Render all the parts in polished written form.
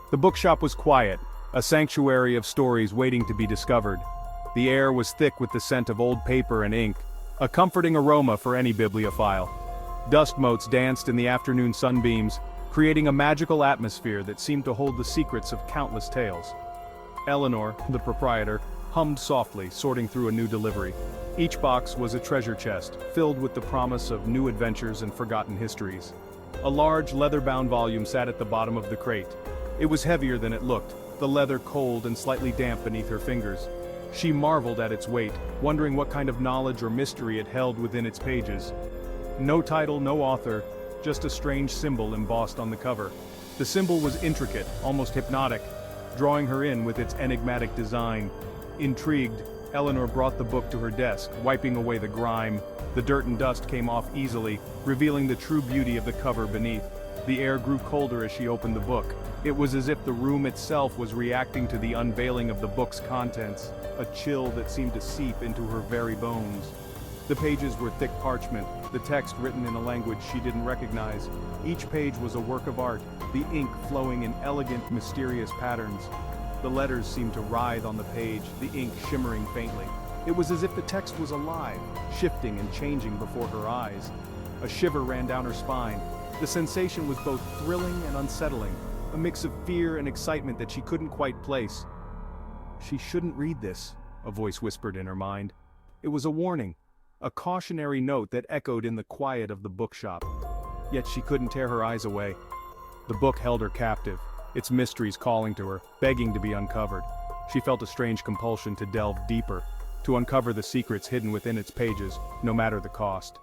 The bookshop was quiet, a sanctuary of stories waiting to be discovered. The air was thick with the scent of old paper and ink, a comforting aroma for any bibliophile. Dust motes danced in the afternoon sunbeams, creating a magical atmosphere that seemed to hold the secrets of countless tales. Eleanor, the proprietor, hummed softly, sorting through a new delivery. Each box was a treasure chest, filled with the promise of new adventures and forgotten histories. A large, leather-bound volume sat at the bottom of the crate. It was heavier than it looked, the leather cold and slightly damp beneath her fingers. She marveled at its weight, wondering what kind of knowledge or mystery it held within its pages. No title, no author, just a strange symbol embossed on the cover. The symbol was intricate, almost hypnotic, drawing her in with its enigmatic design. Intrigued, Eleanor brought the book to her desk, wiping away the grime. The dirt and dust came off easily, revealing the true beauty of the cover beneath. The air grew colder as she opened the book. It was as if the room itself was reacting to the unveiling of the book's contents, a chill that seemed to seep into her very bones. The pages were thick parchment, the text written in a language she didn't recognize. Each page was a work of art, the ink flowing in elegant, mysterious patterns. The letters seemed to writhe on the page, the ink shimmering faintly. It was as if the text was alive, shifting and changing before her eyes. A shiver ran down her spine. The sensation was both thrilling and unsettling, a mix of fear and excitement that she couldn't quite place. She shouldn't read this, a voice whispered in her mind. It was a warning, a cautionary note that echoed in the quiet of the bookshop. Yet she couldn't tear her eyes away. The book held her captive, its mysteries calling to her, begging to be uncovered. She felt a strange compulsion to delve deeper, to uncover the secrets hidden within its pages, no matter the cost.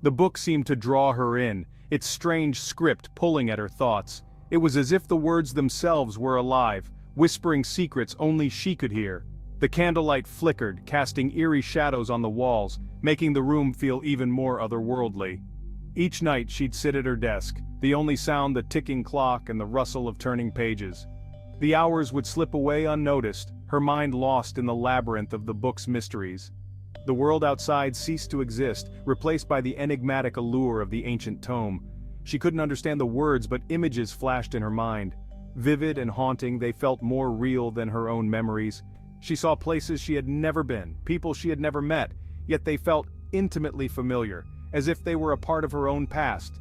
The book seemed to draw her in, its strange script pulling at her thoughts. It was as if the words themselves were alive, whispering secrets only she could hear. The candlelight flickered, casting eerie shadows on the walls, making the room feel even more otherworldly. Each night she'd sit at her desk, the only sound the ticking clock and the rustle of turning pages. The hours would slip away unnoticed, her mind lost in the labyrinth of the book's mysteries. The world outside ceased to exist, replaced by the enigmatic allure of the ancient tome. She couldn't understand the words, but images flashed in her mind. Vivid and haunting, they felt more real than her own memories. She saw places she had never been, people she had never met, yet they felt intimately familiar, as if they were a part of her own past.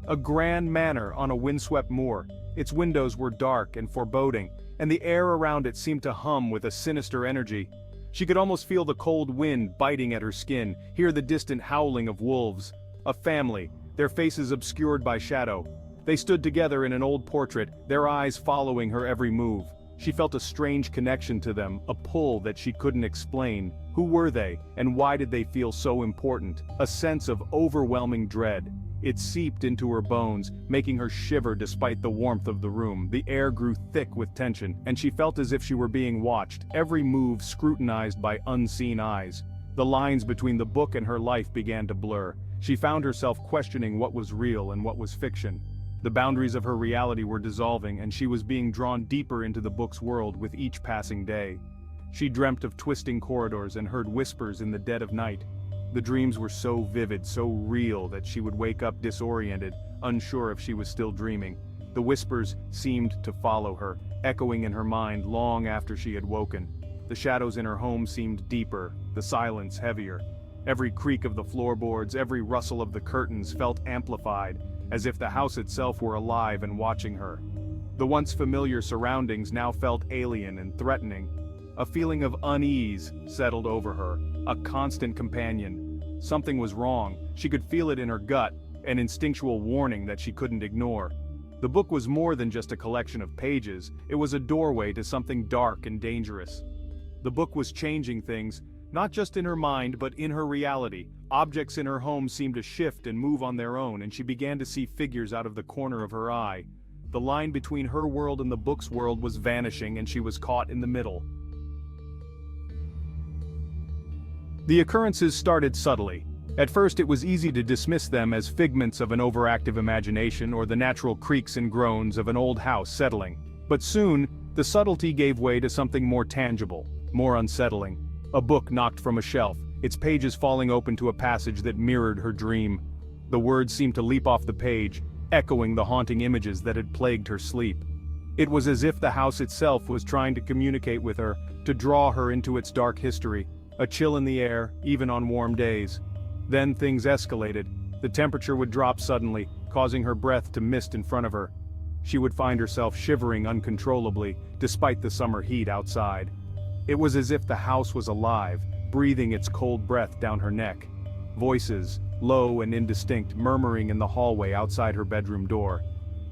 A grand manor on a windswept moor. Its windows were dark and foreboding, and the air around it seemed to hum with a sinister energy. She could almost feel the cold wind biting at her skin, hear the distant howling of wolves. A family, their faces obscured by shadow. They stood together in an old portrait, their eyes following her every move. She felt a strange connection to them, a pull that she couldn't explain. Who were they, and why did they feel so important? A sense of overwhelming dread. It seeped into her bones, making her shiver despite the warmth of the room. The air grew thick with tension, and she felt as if she were being watched, every move scrutinized by unseen eyes. The lines between the book and her life began to blur. She found herself questioning what was real and what was fiction. The boundaries of her reality were dissolving, and she was being drawn deeper into the book's world with each passing day. She dreamt of twisting corridors and heard whispers in the dead of night. The dreams were so vivid, so real, that she would wake up disoriented, unsure if she was still dreaming. The whispers seemed to follow her, echoing in her mind long after she had woken. The shadows in her home seemed deeper, the silence heavier. Every creak of the floorboards, every rustle of the curtains felt amplified, as if the house itself were alive and watching her. The once familiar surroundings now felt alien and threatening. A feeling of unease settled over her, a constant companion. Something was wrong, she could feel it in her gut, an instinctual warning that she couldn't ignore. The book was more than just a collection of pages, it was a doorway to something dark and dangerous. The book was changing things, not just in her mind but in her reality. Objects in her home seemed to shift and move on their own, and she began to see figures out of the corner of her eye. The line between her world and the book's world was vanishing, and she was caught in the middle. The occurrences started subtly. At first it was easy to dismiss them as figments of an overactive imagination or the natural creaks and groans of an old house settling. But soon, the subtlety gave way to something more tangible, more unsettling. A book knocked from a shelf, its pages falling open to a passage that mirrored her dream. The words seemed to leap off the page, echoing the haunting images that had plagued her sleep. It was as if the house itself was trying to communicate with her, to draw her into its dark history, a chill in the air, even on warm days. Then things escalated. The temperature would drop suddenly, causing her breath to mist in front of her. She would find herself shivering uncontrollably, despite the summer heat outside. It was as if the house was alive, breathing its cold breath down her neck. Voices, low and indistinct, murmuring in the hallway outside her bedroom door.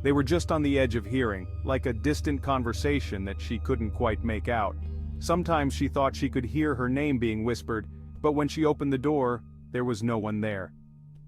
They were just on the edge of hearing, like a distant conversation that she couldn't quite make out. Sometimes she thought she could hear her name being whispered, but when she opened the door, there was no one there.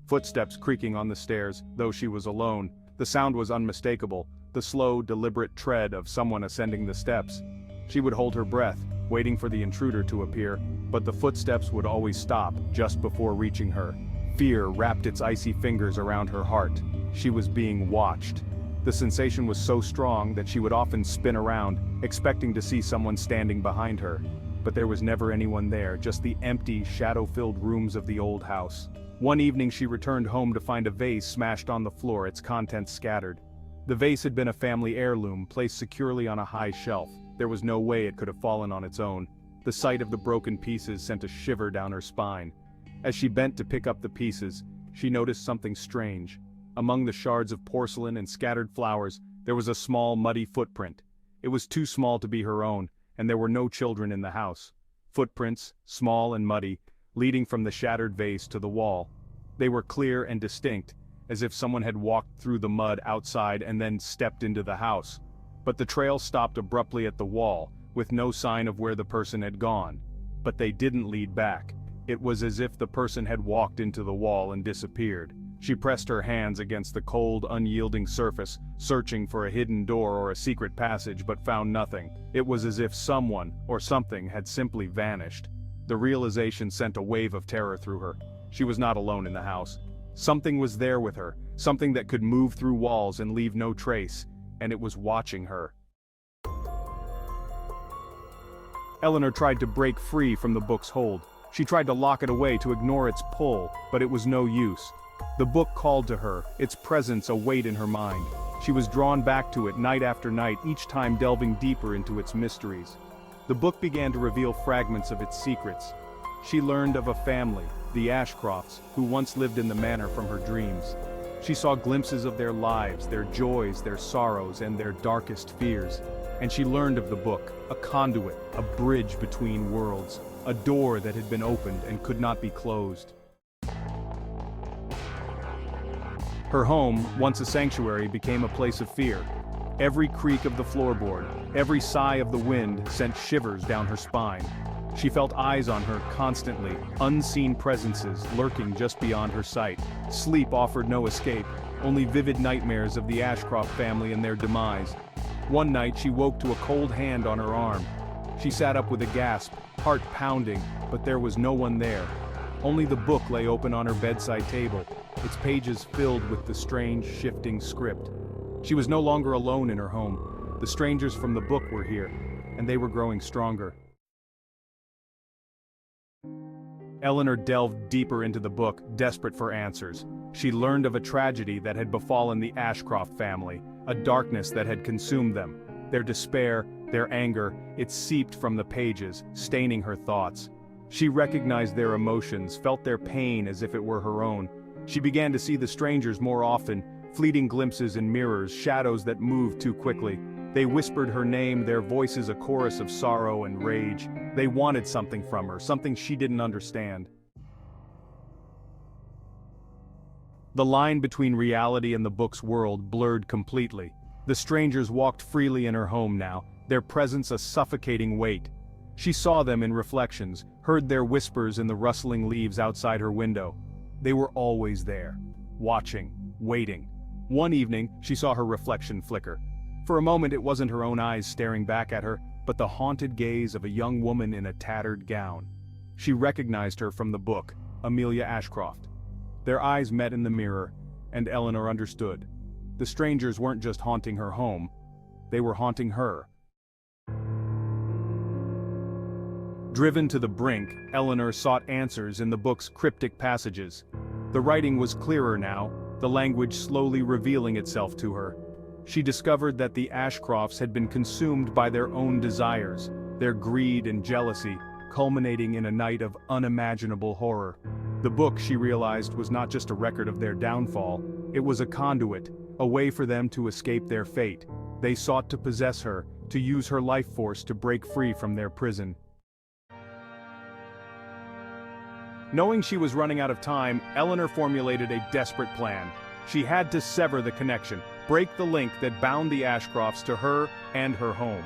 Footsteps creaking on the stairs, though she was alone. The sound was unmistakable, the slow, deliberate tread of someone ascending the steps. She would hold her breath, waiting for the intruder to appear, but the footsteps would always stop just before reaching her. Fear wrapped its icy fingers around her heart. She was being watched. The sensation was so strong that she would often spin around, expecting to see someone standing behind her. But there was never anyone there, just the empty, shadow-filled rooms of the old house. One evening she returned home to find a vase smashed on the floor, its contents scattered. The vase had been a family heirloom, placed securely on a high shelf. There was no way it could have fallen on its own. The sight of the broken pieces sent a shiver down her spine. As she bent to pick up the pieces, she noticed something strange. Among the shards of porcelain and scattered flowers, there was a small, muddy footprint. It was too small to be her own, and there were no children in the house. Footprints, small and muddy, leading from the shattered vase to the wall. They were clear and distinct, as if someone had walked through the mud outside and then stepped into the house. But the trail stopped abruptly at the wall, with no sign of where the person had gone. But they didn't lead back. It was as if the person had walked into the wall and disappeared. She pressed her hands against the cold, unyielding surface, searching for a hidden door or a secret passage, but found nothing. It was as if someone, or something, had simply vanished. The realization sent a wave of terror through her. She was not alone in the house. Something was there with her, something that could move through walls and leave no trace, and it was watching her. Eleanor tried to break free from the book's hold. She tried to lock it away to ignore its pull, but it was no use. The book called to her, its presence a weight in her mind. She was drawn back to it night after night, each time delving deeper into its mysteries. The book began to reveal fragments of its secrets. She learned of a family, the Ashcrofts, who once lived in the manor from her dreams. She saw glimpses of their lives, their joys, their sorrows, and their darkest fears. And she learned of the book, a conduit, a bridge between worlds, a door that had been opened and could not be closed. Her home, once a sanctuary, became a place of fear. Every creak of the floorboard, every sigh of the wind sent shivers down her spine. She felt eyes on her constantly, unseen presences lurking just beyond her sight. Sleep offered no escape, only vivid nightmares of the Ashcroft family and their demise. One night she woke to a cold hand on her arm. She sat up with a gasp, heart pounding, but there was no one there. Only the book lay open on her bedside table, its pages filled with the strange, shifting script. She was no longer alone in her home. The strangers from the book were here, and they were growing stronger. Eleanor delved deeper into the book, desperate for answers. She learned of a tragedy that had befallen the Ashcroft family, a darkness that had consumed them. Their despair, their anger, it seeped from the pages, staining her thoughts. She recognized their emotions, felt their pain as if it were her own. She began to see the strangers more often, fleeting glimpses in mirrors, shadows that moved too quickly. They whispered her name, their voices a chorus of sorrow and rage. They wanted something from her, something she didn't understand. The line between reality and the book's world blurred completely. The strangers walked freely in her home now, their presence a suffocating weight. She saw them in reflections, heard their whispers in the rustling leaves outside her window. They were always there, watching, waiting. One evening, she saw her reflection flicker. For a moment it wasn't her own eyes staring back at her, but the haunted gaze of a young woman in a tattered gown. She recognized her from the book, Amelia Ashcroft. Their eyes met in the mirror, and Eleanor understood. The strangers weren't just haunting her home, they were haunting her. Driven to the brink, Eleanor sought answers in the book's cryptic passages. The writing was clearer now, the language slowly revealing itself to her. She discovered that the Ashcrofts had been consumed by their own desires, their greed and jealousy, culminating in a night of unimaginable horror. The book, she realized, was not just a record of their downfall, it was a conduit, a way for them to escape their fate. They sought to possess her, to use her life force to break free from their prison. Knowing she was running out of time, Eleanor formulated a desperate plan. She had to sever the connection, break the link that bound the Ashcrofts to her and her home.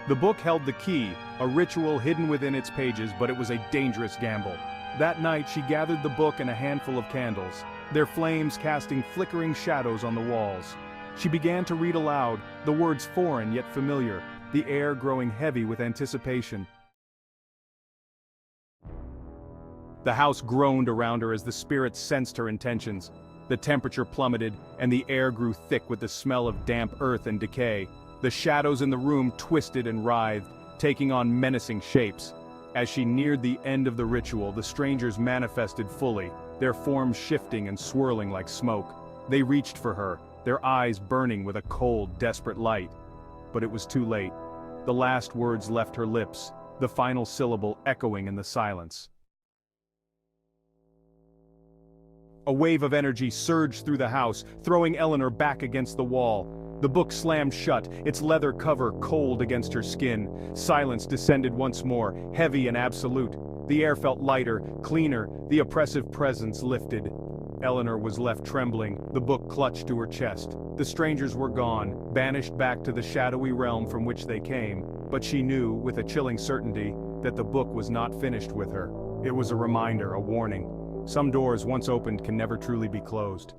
The book held the key, a ritual hidden within its pages, but it was a dangerous gamble. That night she gathered the book and a handful of candles, their flames casting flickering shadows on the walls. She began to read aloud, the words foreign yet familiar, the air growing heavy with anticipation. The house groaned around her as the spirits sensed her intentions. The temperature plummeted, and the air grew thick with the smell of damp earth and decay. The shadows in the room twisted and writhed, taking on menacing shapes. As she neared the end of the ritual, the strangers manifested fully, their forms shifting and swirling like smoke. They reached for her, their eyes burning with a cold, desperate light. But it was too late. The last words left her lips, the final syllable echoing in the silence. A wave of energy surged through the house, throwing Eleanor back against the wall. The book slammed shut, its leather cover cold against her skin. Silence descended once more, heavy and absolute. The air felt lighter, cleaner, the oppressive presence lifted. Eleanor was left trembling, the book clutched to her chest. The strangers were gone, banished back to the shadowy realm from which they came, but she knew, with a chilling certainty, that the book was not finished with her. It was a reminder, a warning. Some doors once opened can never truly be closed.